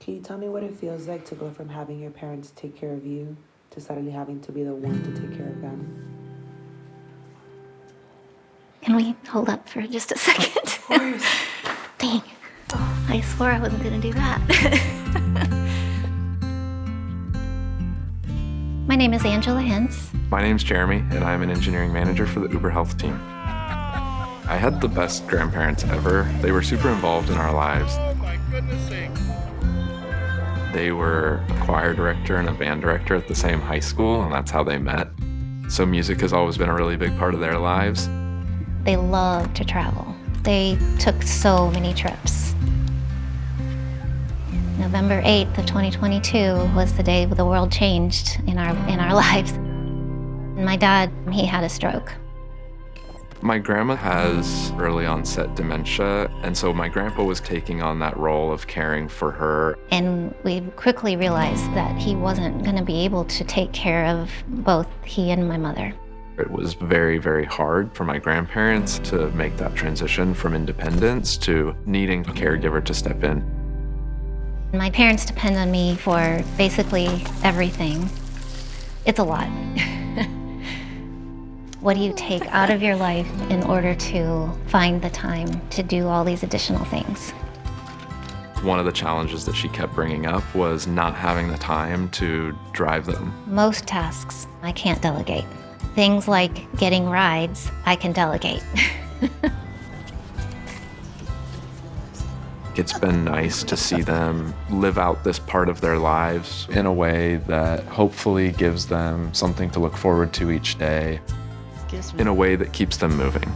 Can you tell me what it feels like to go from having your parents take care of you to suddenly having to be the one to take care of them? Can we hold up for just a second? Of course. Dang. Oh, I swore I wasn't going to do that. My name is Angela Hintz. My name's Jeremy, and I'm an engineering manager for the Uber Health team. I had the best grandparents ever. They were super involved in our lives. Oh my goodness sake. They were a choir director and a band director at the same high school, and that's how they met. So music has always been a really big part of their lives. They love to travel. They took so many trips. November 8th of 2022 was the day the world changed in our lives. My dad, he had a stroke. My grandma has early onset dementia, and so my grandpa was taking on that role of caring for her. And we quickly realized that he wasn't going to be able to take care of both he and my mother. It was very, very hard for my grandparents to make that transition from independence to needing a caregiver to step in. My parents depend on me for basically everything. It's a lot. What do you take out of your life in order to find the time to do all these additional things? One of the challenges that she kept bringing up was not having the time to drive them. Most tasks I can't delegate. Things like getting rides, I can delegate. It's been nice to see them live out this part of their lives in a way that hopefully gives them something to look forward to each day, in a way that keeps them moving.